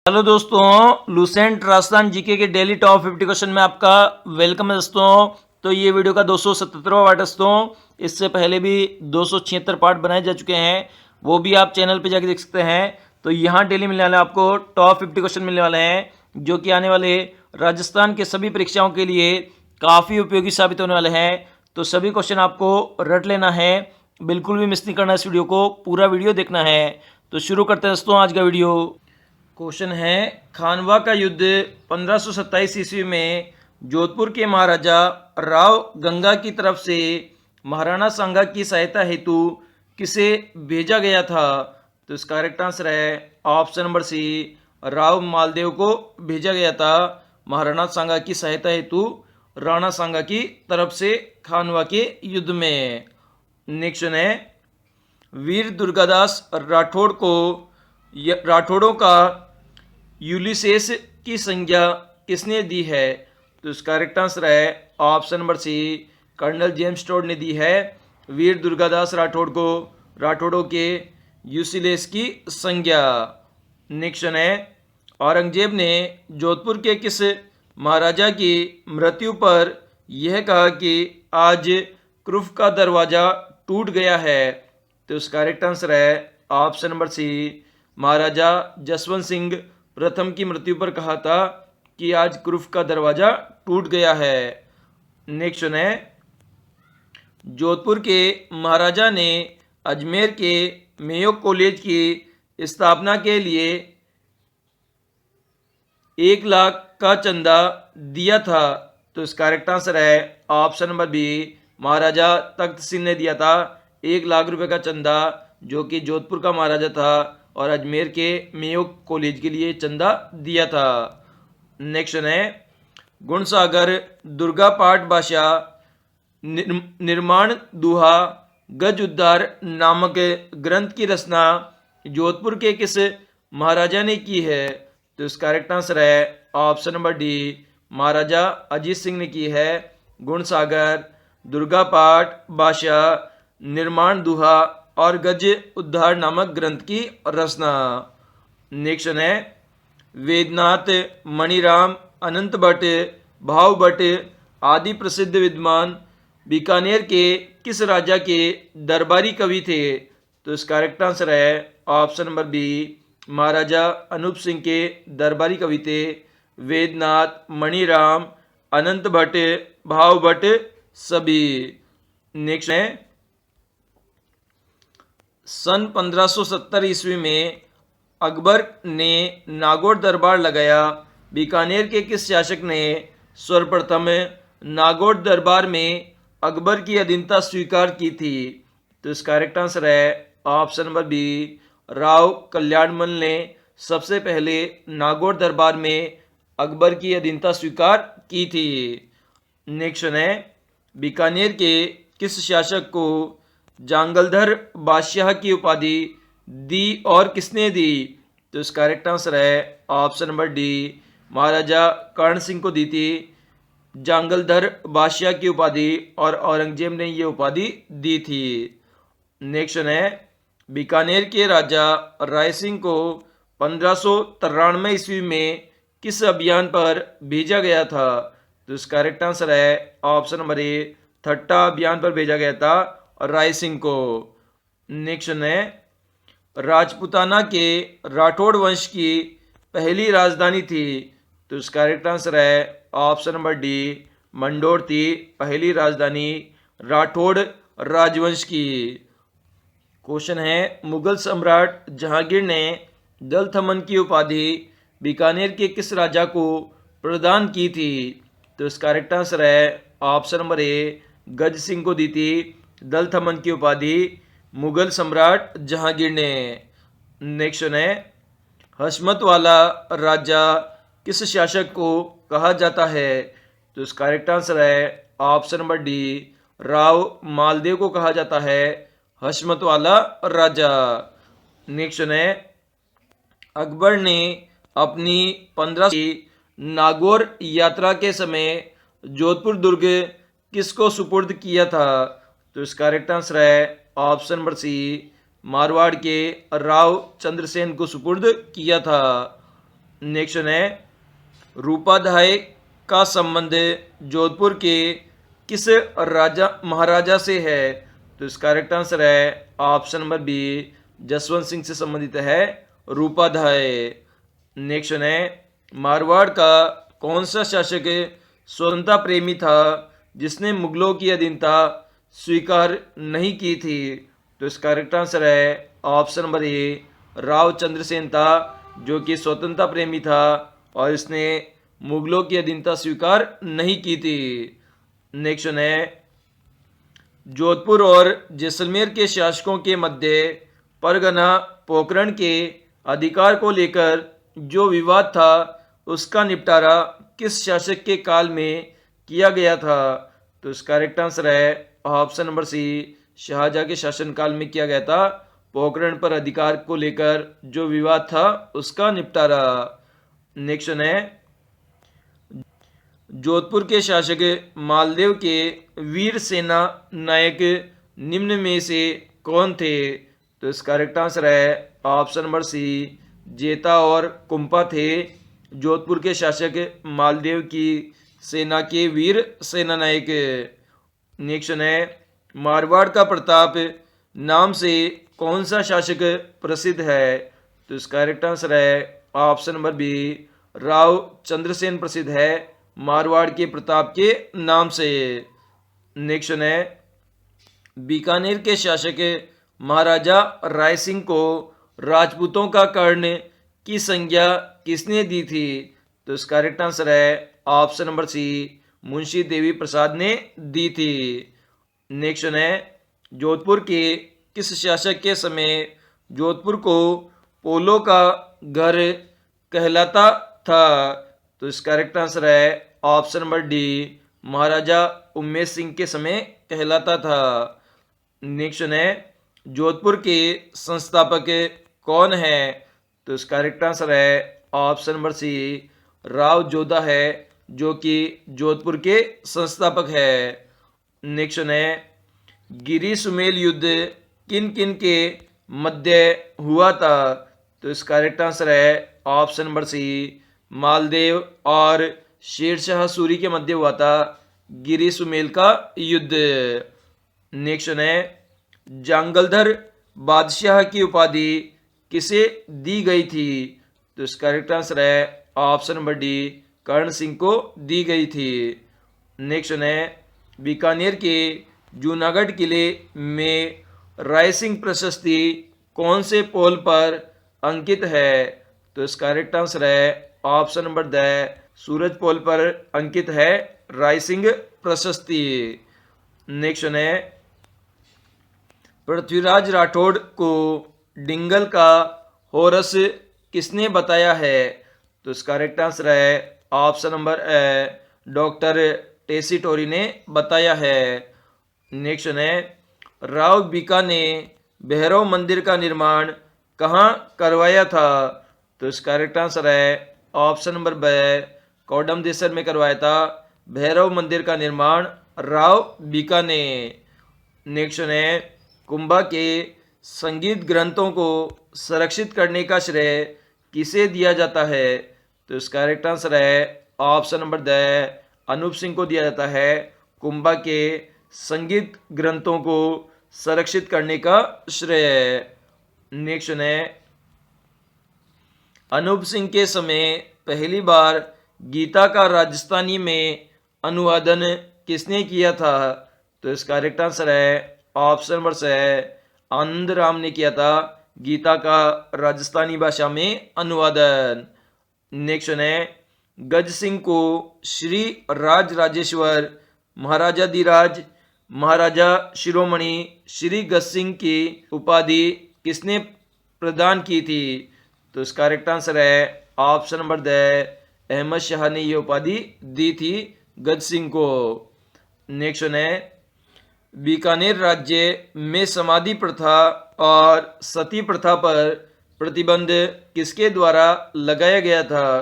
Hello दोस्तों, Lucent Rajasthan GK के daily top 50 question में आपका वेलकम है दोस्तों। तो ये वीडियो का 277वां पार्ट है दोस्तों। इससे पहले भी 276 पार्ट बनाए जा चुके हैं, वो भी आप चैनल पे जाके देख सकते हैं। तो यहाँ डेली मिलने वाले आपको टॉप 50 क्वेश्चन मिलने वाले हैं, जो कि आने वाले राजस्थान के सभी परीक्षाओं के लिए काफ़ी उपयोगी साबित होने वाले हैं। तो सभी क्वेश्चन आपको रट लेना है, बिल्कुल भी मिस नहीं करना। इस वीडियो को पूरा वीडियो देखना है। तो शुरू करते हैं दोस्तों आज का वीडियो। क्वेश्चन है, खानवा का युद्ध 1527 ईस्वी में जोधपुर के महाराजा राव गंगा की तरफ से महाराणा सांगा की सहायता हेतु किसे भेजा गया था? तो इसका करेक्ट आंसर है option number C, Rao Maldev को भेजा गया था महाराणा सांगा की सहायता हेतु राणा सांगा की तरफ से खानवा के युद्ध में। नेक्स्ट है, वीर दुर्गादास राठौड़ों का यूलिसेस की संज्ञा किसने दी है? तो इसका करेक्ट आंसर है option number C, colonel James Tod ने दी है वीर दुर्गादास राठौड़ को राठौड़ों के यूलिसेस की संज्ञा। नेक्स्ट है, औरंगजेब ने जोधपुर के किस महाराजा की मृत्यु पर यह कहा कि आज क्रुफ का दरवाजा टूट गया है? तो इसका करेक्ट आंसर है ऑप्शन नंबर सी, महाराजा जसवंत सिंह प्रथम की मृत्यु पर कहा था कि आज क्रुफ का दरवाजा टूट गया है। नेक्स्ट है, जोधपुर के महाराजा ने अजमेर के मेयो कॉलेज की स्थापना के लिए 1 लाख का चंदा दिया था। तो इसका करेक्ट आंसर है ऑप्शन नंबर बी, महाराजा तख्त सिंह ने दिया था 1 लाख रुपए का चंदा, जो कि जोधपुर का महाराजा था और अजमेर के मेयो कॉलेज के लिए चंदा दिया था। नेक्स्ट है, गुणसागर दुर्गा पाठ भाषा निर्माण दुहा गज उद्धार नामक ग्रंथ की रचना जोधपुर के किस महाराजा ने की है? तो इसका करेक्ट आंसर है ऑप्शन नंबर डी, महाराजा अजीत सिंह ने की है गुणसागर दुर्गा पाठ भाषा निर्माण दुहा और गज उद्धार नामक ग्रंथ की रचना। नेक्स्ट है, वेदनाथ मणिराम अनंत भट्ट भाव भट्ट आदि प्रसिद्ध विद्वान बीकानेर के किस राजा के दरबारी कवि थे? तो इसका करेक्ट आंसर है ऑप्शन नंबर बी, महाराजा अनूप सिंह के दरबारी कवि थे वेदनाथ मणिराम अनंत भट्ट भाव भट्ट सभी। नेक्स्ट है, सन 1570 ईस्वी में अकबर ने नागौर दरबार लगाया। बीकानेर के किस शासक ने सर्वप्रथम नागौर दरबार में अकबर की अधीनता स्वीकार की थी? तो इसका करेक्ट आंसर है option number B, Rao Kalyanmal ने सबसे पहले नागौर दरबार में अकबर की अधीनता स्वीकार की थी। नेक्स्ट है, बीकानेर के किस शासक को जांगलधर बादशाह की उपाधि दी और किसने दी? तो इसका करेक्ट आंसर है ऑप्शन नंबर डी, महाराजा कर्ण सिंह को दी थी जांगलधर बादशाह की उपाधि और औरंगजेब ने ये उपाधि दी थी। नेक्स्ट है, बीकानेर के राजा राय सिंह को 1593 ईस्वी में किस अभियान पर भेजा गया था? तो इसका करेक्ट आंसर है ऑप्शन नंबर ए, ठट्टा अभियान पर भेजा गया था राय सिंह को। नेक्स्ट है, राजपूताना के राठौड़ वंश की पहली राजधानी थी। तो इसका करेक्ट आंसर है ऑप्शन नंबर डी, मंडोर थी पहली राजधानी राठौड़ राजवंश की। क्वेश्चन है, मुगल सम्राट जहांगीर ने दल थमन की उपाधि बीकानेर के किस राजा को प्रदान की थी? तो इसका करेक्ट आंसर है ऑप्शन नंबर ए, गज सिंह को दी थी दल थमन की उपाधि मुगल सम्राट जहांगीर ने। नेक्स्ट है, हशमत वाला राजा किस शासक को कहा जाता है? तो इसका करेक्ट आंसर है option number D, Rao Maldev को कहा जाता है हशमत वाला राजा। नेक्स्ट है, अकबर ने अपनी 15 की नागौर यात्रा के समय जोधपुर दुर्ग किसको सुपुर्द किया था? तो इसका करेक्ट आंसर है ऑप्शन नंबर सी, मारवाड़ के राव चंद्रसेन को सुपुर्द किया था। नेक्स्ट है रूपाधाय का संबंध जोधपुर के किस राजा महाराजा से है? तो इसका करेक्ट आंसर है option number B, Jaswant Singh से संबंधित है रूपाधाय। नेक्स्ट है मारवाड़ का कौन सा शासक स्वतंत्रता प्रेमी था जिसने मुगलों की अधीनता स्वीकार नहीं की थी? तो इसका करेक्ट आंसर है option number A, Rao Chandrasen था, जो कि स्वतंत्रता प्रेमी था और इसने मुगलों की अधीनता स्वीकार नहीं की थी। नेक्स्ट है जोधपुर और जैसलमेर के शासकों के मध्य परगना पोखरण के अधिकार को लेकर जो विवाद था उसका निपटारा किस शासक के काल में किया गया था? तो इसका करेक्ट आंसर है ऑप्शन नंबर सी, शाहजहां के शासनकाल में किया गया था। पोखरण पर अधिकार को लेकर जो विवाद था उसका निपटारा। नेक्स्ट है जोधपुर के शासक मालदेव के वीर सेना नायक निम्न में से कौन थे? तो इसका करेक्ट आंसर है ऑप्शन नंबर सी, जेता और कुंपा थे जोधपुर के शासक मालदेव की सेना के वीर सेना नायक। नेक्स्ट है मारवाड़ का प्रताप नाम से कौन सा शासक प्रसिद्ध है? तो इसका करेक्ट आंसर है option number B, Rao Chandrasen प्रसिद्ध है मारवाड़ के प्रताप के नाम से। नेक्स्ट है बीकानेर के शासक महाराजा राय सिंह को राजपूतों का कर्ण की संज्ञा किसने दी थी? तो इसका करेक्ट आंसर है ऑप्शन नंबर सी, मुंशी देवी प्रसाद ने दी थी। नेक्स्ट है जोधपुर के किस शासक के समय जोधपुर को पोलो का घर कहलाता था? तो इसका करेक्ट आंसर है ऑप्शन नंबर डी, महाराजा उमेश सिंह के समय कहलाता था। नेक्स्ट है जोधपुर के संस्थापक कौन है? तो इसका करेक्ट आंसर है option number C, Rao Jodha है, जो कि जोधपुर के संस्थापक है। नेक्स्ट है गिरी सुमेल युद्ध किन किन के मध्य हुआ था? तो इसका करेक्ट आंसर है ऑप्शन नंबर सी, मालदेव और शेरशाह सूरी के मध्य हुआ था गिरी सुमेल का युद्ध। नेक्स्ट है जांगलधर बादशाह की उपाधि किसे दी गई थी? तो इसका करेक्ट आंसर है ऑप्शन नंबर डी, कर्ण सिंह को दी गई थी। नेक्स्ट है बीकानेर के जूनागढ़ किले में राय सिंह प्रशस्ति कौन से पोल पर अंकित है? तो इसका करेक्ट आंसर है ऑप्शन नंबर द, सूरज पोल पर अंकित है राय सिंह प्रशस्ति। नेक्स्ट है पृथ्वीराज राठौड़ को डिंगल का होरस किसने बताया है? तो इसका करेक्ट आंसर है ऑप्शन नंबर ए, डॉक्टर टेसीटोरी ने बताया है। नेक्स्ट है राव बीका ने भैरव मंदिर का निर्माण कहाँ करवाया था? तो इसका करेक्ट आंसर है option number B, Kodamdesar में करवाया था भैरव मंदिर का निर्माण राव बीका ने। नेक्स्ट है कुंभा के संगीत ग्रंथों को संरक्षित करने का श्रेय किसे दिया जाता है? तो इसका करेक्ट आंसर है option number D, Anoop Singh को दिया जाता है कुंभा के संगीत ग्रंथों को संरक्षित करने का श्रेय। नेक्स्ट है अनूप सिंह के समय पहली बार गीता का राजस्थानी में अनुवादन किसने किया था? तो इसका करेक्ट आंसर है ऑप्शन नंबर से, आनंद राम ने किया था गीता का राजस्थानी भाषा में अनुवादन। नेक्स्ट है गज सिंह को श्री राज राजेश्वर, महाराजा धीराज, महाराजा शिरोमणि श्री गज सिंह की उपाधि किसने प्रदान की थी? तो इसका करेक्ट आंसर है option number D, Ahmad Shah ने यह उपाधि दी थी गज सिंह को। नेक्स्ट है बीकानेर राज्य में समाधि प्रथा और सती प्रथा पर प्रतिबंध किसके द्वारा लगाया गया था?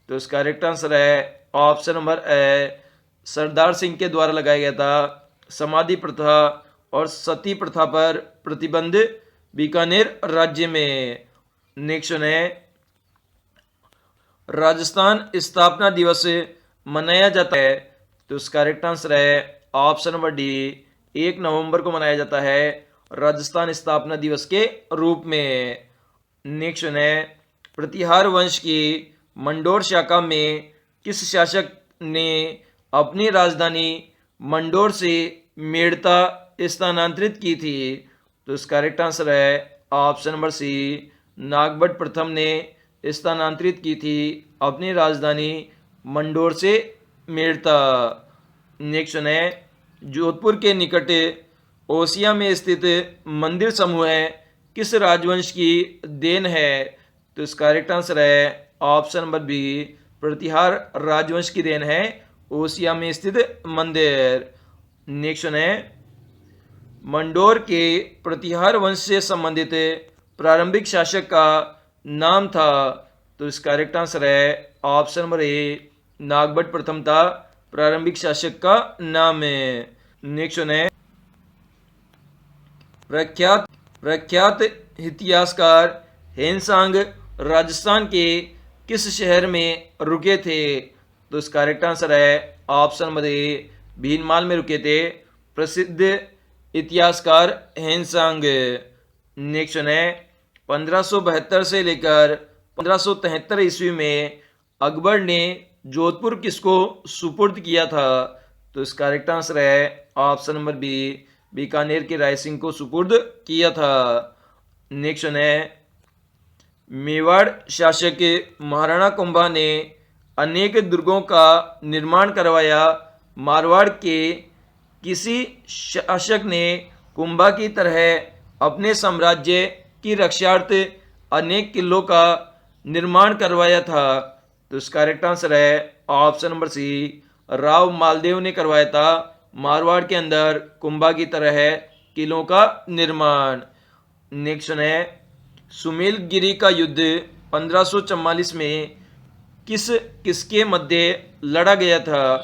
तो इसका करेक्ट आंसर है option number A, Sardar Singh के द्वारा लगाया गया था समाधि प्रथा और सती प्रथा पर प्रतिबंध बीकानेर राज्य में। नेक्स्ट है राजस्थान स्थापना दिवस मनाया जाता है? तो इसका करेक्ट आंसर है ऑप्शन नंबर डी, 1 नवंबर को मनाया जाता है राजस्थान स्थापना दिवस के रूप में। नेक्स्ट है, प्रतिहार वंश की मंडोर शाखा में किस शासक ने अपनी राजधानी मंडोर से मेड़ता स्थानांतरित की थी? तो इसका करेक्ट आंसर है ऑप्शन नंबर सी, नागभट्ट प्रथम ने स्थानांतरित की थी अपनी राजधानी मंडोर से मेड़ता। नेक्स्ट है, जोधपुर के निकट ओसिया में स्थित मंदिर समूह किस राजवंश की देन है? तो इसका करेक्ट आंसर है ऑप्शन नंबर बी, प्रतिहार राजवंश की देन है ओसिया में स्थित मंदिर। नेक्स्ट है, मंडोर के प्रतिहार वंश से संबंधित प्रारंभिक शासक का नाम था? तो इसका करेक्ट आंसर है ऑप्शन नंबर ए, नागभट्ट प्रथम था प्रारंभिक शासक का नाम है। नेक्स्ट है, प्रख्यात इतिहासकार हेनसांग राजस्थान के किस शहर में रुके थे? तो इसका करेक्ट आंसर है ऑप्शन नंबर ए, भीनमाल में रुके थे प्रसिद्ध इतिहासकार हेनसांग। नेक्स्ट है, 1572 से लेकर 1573 ईस्वी में अकबर ने जोधपुर किसको सुपुर्द किया था? तो इसका करेक्ट आंसर है ऑप्शन नंबर बी, बीकानेर के राय सिंह को सुपुर्द किया था। नेक्स्ट है, मेवाड़ शासक महाराणा कुंभा ने अनेक दुर्गों का निर्माण करवाया। मारवाड़ के किसी शासक ने कुंभा की तरह अपने साम्राज्य की रक्षार्थ अनेक किलों का निर्माण करवाया था? तो इसका करेक्ट आंसर है option number C, Rao Maldev ने करवाया था मारवाड़ के अंदर कुंभा की तरह किलों का निर्माण। नेक्स्ट है, सुमेलगिरी का युद्ध 1544 में किसके मध्य लड़ा गया था?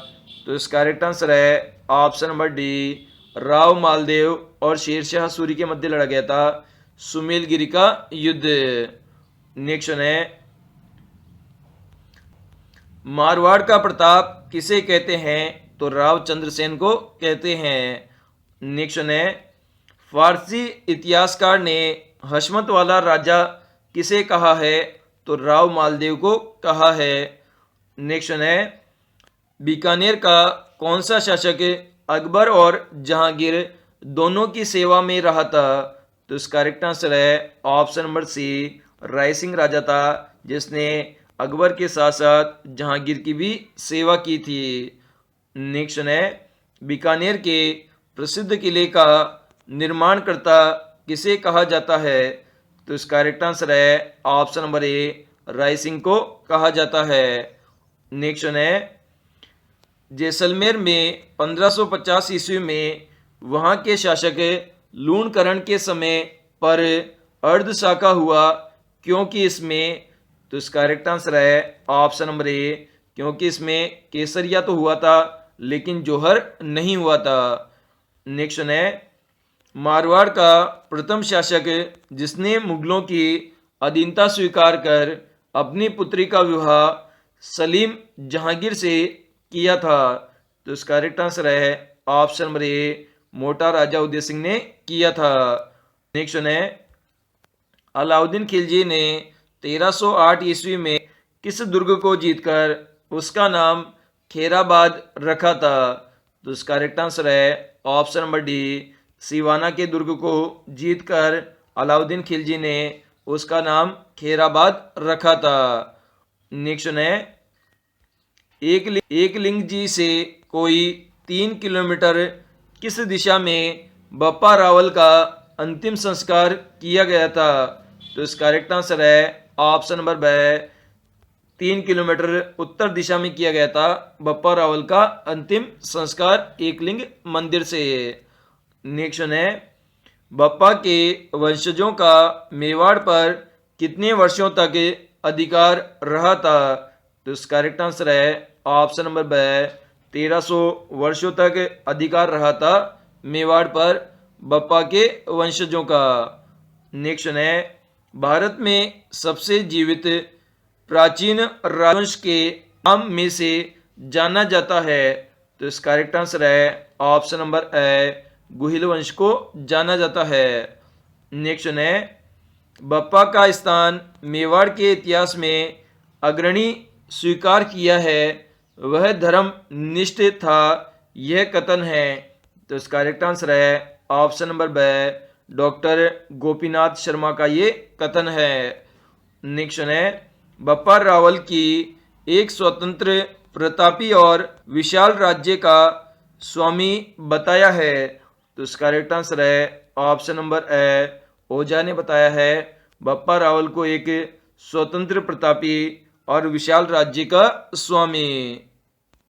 तो इसका करेक्ट आंसर है option number D, Rao Maldev और शेरशाह सूरी के मध्य लड़ा गया था सुमेलगिरी का युद्ध। नेक्स्ट है, मारवाड़ का प्रताप किसे कहते हैं? तो राव चंद्रसेन को कहते हैं। नेक्स्ट है, फारसी इतिहासकार ने हशमत वाला राजा किसे कहा है? तो राव मालदेव को कहा है। नेक्स्ट है, बीकानेर का कौन सा शासक अकबर और जहांगीर दोनों की सेवा में रहा था? तो इसका करेक्ट आंसर है ऑप्शन नंबर सी, राय सिंह राजा था जिसने अकबर के साथ साथ जहांगीर की भी सेवा की थी। नेक्स्ट है, बीकानेर के प्रसिद्ध किले का निर्माणकर्ता किसे कहा जाता है? तो इसका करेक्ट आंसर है option number A, Rai Singh को कहा जाता है। नेक्स्ट है, जैसलमेर में 1550 ईस्वी में वहां के शासक लूणकरण के समय पर अर्धशाखा हुआ क्योंकि इसमें? तो इसका करेक्ट आंसर है ऑप्शन नंबर ए, क्योंकि इसमें केसरिया तो हुआ था लेकिन जौहर नहीं हुआ था। नेक्स्ट है, मारवाड़ का प्रथम शासक जिसने मुगलों की अधीनता स्वीकार कर अपनी पुत्री का विवाह सलीम जहांगीर से किया था? तो इसका करेक्ट आंसर है ऑप्शन नंबर ए, मोटा राजा उदय सिंह ने किया था। नेक्स्ट है, अलाउद्दीन खिलजी ने 1308 ईस्वी में किस दुर्ग को जीतकर उसका नाम खेराबाद रखा था? तो इसका करेक्ट आंसर है ऑप्शन नंबर डी, सिवाना के दुर्ग को जीतकर अलाउद्दीन खिलजी ने उसका नाम खेराबाद रखा था। नेक्स्ट है, एकलिंग जी से कोई 3 किलोमीटर किस दिशा में बप्पा रावल का अंतिम संस्कार किया गया था? तो इसका करेक्ट आंसर है ऑप्शन नंबर बी, 3 किलोमीटर उत्तर दिशा में किया गया था बप्पा रावल का अंतिम संस्कार एकलिंग मंदिर से। नेक्स्ट है, बप्पा के वंशजों का मेवाड़ पर कितने वर्षों तक अधिकार रहा था? तो इसका करेक्ट आंसर है ऑप्शन नंबर बी, 1300 वर्षों तक अधिकार रहा था मेवाड़ पर बप्पा के वंशजों का। नेक्स्ट है, भारत में सबसे जीवित प्राचीन राजवंश के नाम में से जाना जाता है? तो इसका करेक्ट आंसर है ऑप्शन नंबर ए, गुहिल वंश को जाना जाता है। नेक्स्ट है, बप्पा का स्थान मेवाड़ के इतिहास में अग्रणी स्वीकार किया है, वह धर्मनिष्ठ था, यह कथन है? तो इसका करेक्ट आंसर है option number B, doctor Gopinath Sharma का ये कथन है। नेक्स्ट है, बप्पा रावल की एक स्वतंत्र, प्रतापी और विशाल राज्य का स्वामी बताया है? तो इसका करेक्ट आंसर है ऑप्शन नंबर ए, ओझा ने बताया है बप्पा रावल को एक स्वतंत्र, प्रतापी और विशाल राज्य का स्वामी।